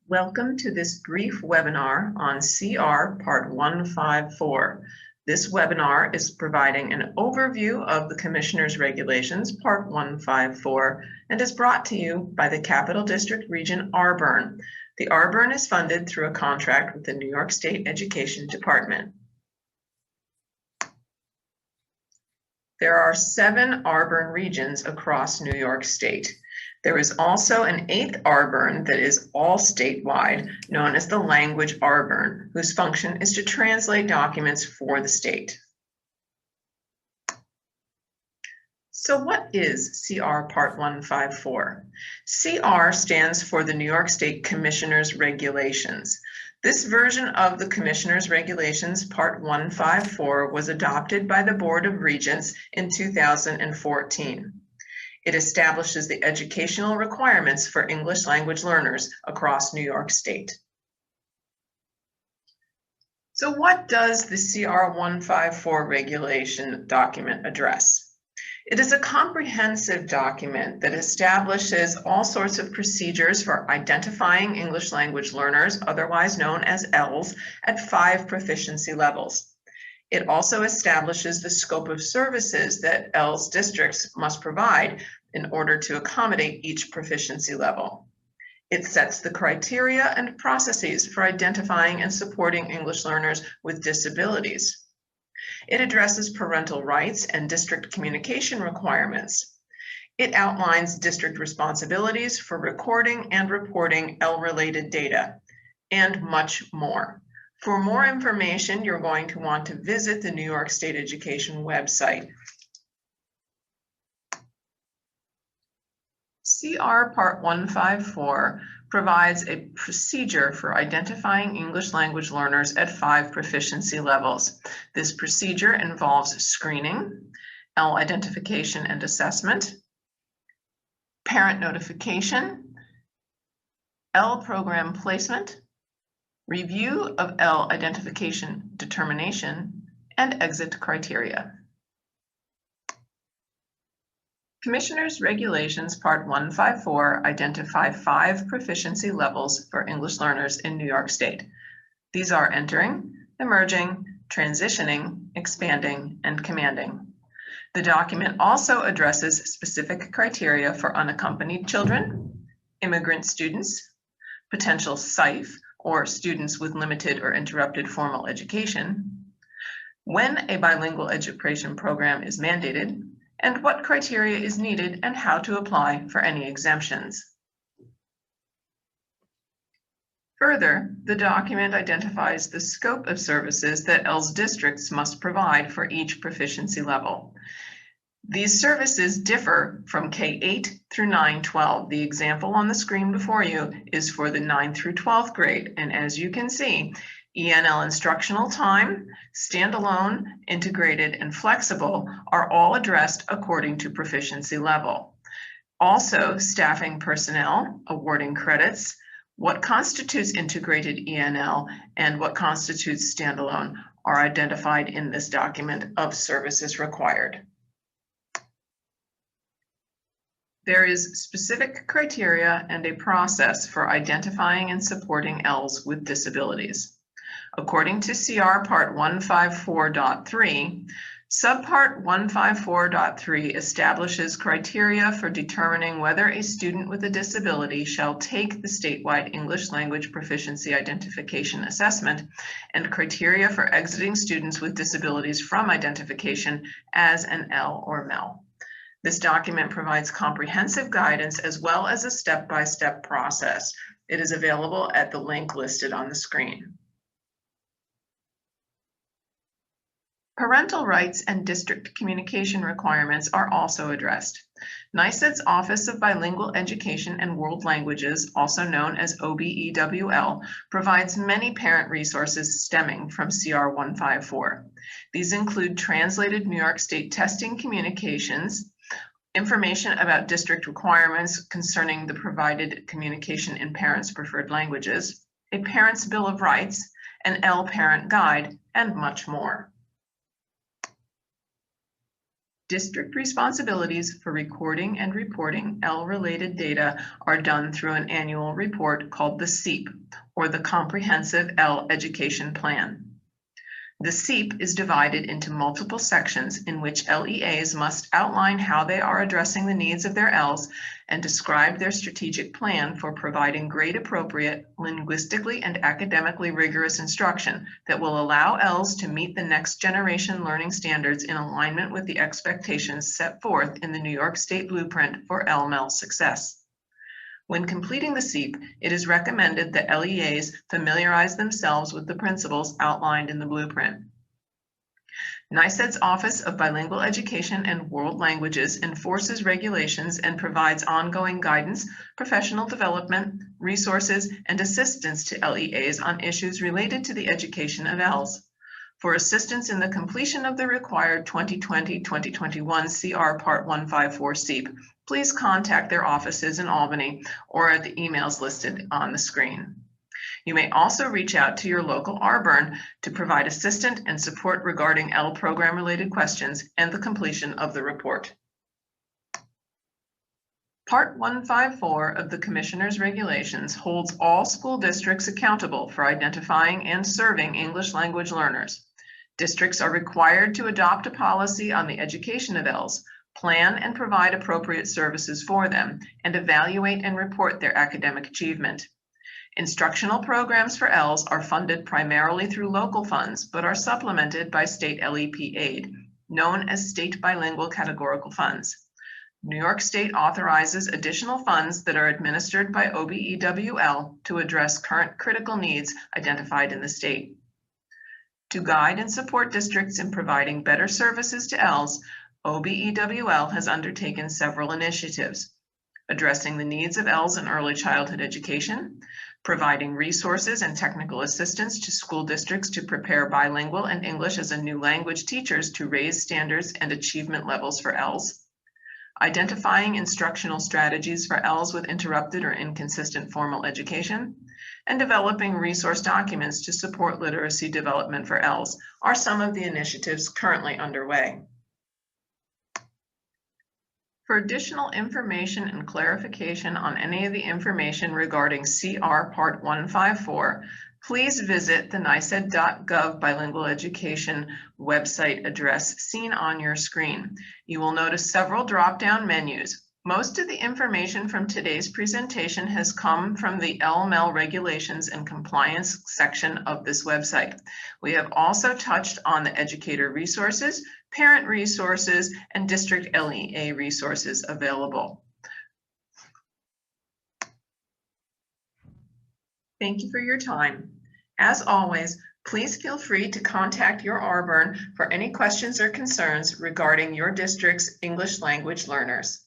Welcome to this brief webinar on CR Part 154. This webinar is providing an overview of the Commissioner's Regulations Part 154 and is brought to you by the Capital District Region RBERN. The RBERN is funded through a contract with the New York State Education Department. There are 7 RBERN regions across New York State. There is also an 8th RBERN that is all statewide, known as the Language RBERN, whose function is to translate documents for the state. So what is CR Part 154? CR stands for the New York State Commissioner's Regulations. This version of the Commissioner's Regulations Part 154 was adopted by the Board of Regents in 2014. It establishes the educational requirements for English language learners across New York State. So what does the CR 154 regulation document address? It is a comprehensive document that establishes all sorts of procedures for identifying English language learners, otherwise known as ELLs, at 5 proficiency levels. It also establishes the scope of services that ELLs districts must provide in order to accommodate each proficiency level. It sets the criteria and processes for identifying and supporting English learners with disabilities. It addresses parental rights and district communication requirements. It outlines district responsibilities for recording and reporting ELL-related data, and much more. For more information, you're going to want to visit the New York State Education website. CR Part 154 provides a procedure for identifying English language learners at 5 proficiency levels. This procedure involves screening, ELL identification and assessment, parent notification, ELL program placement, review of ELL identification determination, and exit criteria. Commissioner's Regulations Part 154 identify 5 proficiency levels for English learners in New York State. These are entering, emerging, transitioning, expanding, and commanding. The document also addresses specific criteria for unaccompanied children, immigrant students, potential SIFE, or students with limited or interrupted formal education, when a bilingual education program is mandated, and what criteria is needed and how to apply for any exemptions. Further, the document identifies the scope of services that ELLs districts must provide for each proficiency level. These services differ from K-8 through 9-12. The example on the screen before you is for the 9th through 12th grade, and as you can see, ENL instructional time, standalone, integrated, and flexible are all addressed according to proficiency level. Also, staffing personnel, awarding credits, what constitutes integrated ENL, and what constitutes standalone are identified in this document of services required. There is specific criteria and a process for identifying and supporting ELLs with disabilities. According to CR Part 154.3, Subpart 154.3 establishes criteria for determining whether a student with a disability shall take the statewide English language proficiency identification assessment and criteria for exiting students with disabilities from identification as an ELL or MEL. This document provides comprehensive guidance as well as a step-by-step process. It is available at the link listed on the screen. Parental rights and district communication requirements are also addressed. NYSED's Office of Bilingual Education and World Languages, also known as OBEWL, provides many parent resources stemming from CR 154. These include translated New York State testing communications, information about district requirements concerning the provided communication in parents' preferred languages, a parent's bill of rights, an ELL parent guide, and much more. District responsibilities for recording and reporting L-related data are done through an annual report called the CEP, or the Comprehensive L Education Plan. The CEP is divided into multiple sections in which LEAs must outline how they are addressing the needs of their Ls and describe their strategic plan for providing grade-appropriate, linguistically and academically rigorous instruction that will allow Ls to meet the next generation learning standards in alignment with the expectations set forth in the New York State Blueprint for LML success. When completing the CEP, it is recommended that LEAs familiarize themselves with the principles outlined in the blueprint. NYSED's Office of Bilingual Education and World Languages enforces regulations and provides ongoing guidance, professional development, resources, and assistance to LEAs on issues related to the education of Ls. For assistance in the completion of the required 2020-2021 CR Part 154 CEP, please contact their offices in Albany or at the emails listed on the screen. You may also reach out to your local RBERN to provide assistance and support regarding L program-related questions and the completion of the report. Part 154 of the Commissioner's Regulations holds all school districts accountable for identifying and serving English language learners. Districts are required to adopt a policy on the education of Ls, plan and provide appropriate services for them, and evaluate and report their academic achievement. Instructional programs for Ls are funded primarily through local funds, but are supplemented by state LEP aid, known as state bilingual categorical funds. New York State authorizes additional funds that are administered by OBEWL to address current critical needs identified in the state. To guide and support districts in providing better services to Ls, OBEWL has undertaken several initiatives, addressing the needs of Ls in early childhood education, providing resources and technical assistance to school districts to prepare bilingual and English as a new language teachers to raise standards and achievement levels for Ls, identifying instructional strategies for Ls with interrupted or inconsistent formal education, and developing resource documents to support literacy development for Ls are some of the initiatives currently underway. For additional information and clarification on any of the information regarding CR Part 154, please visit the NYSED.gov bilingual education website address seen on your screen. You will notice several drop-down menus. Most of the information from today's presentation has come from the LML regulations and compliance section of this website. We have also touched on the educator resources, parent resources, and district LEA resources available. Thank you for your time. As always, please feel free to contact your RBERN for any questions or concerns regarding your district's English language learners.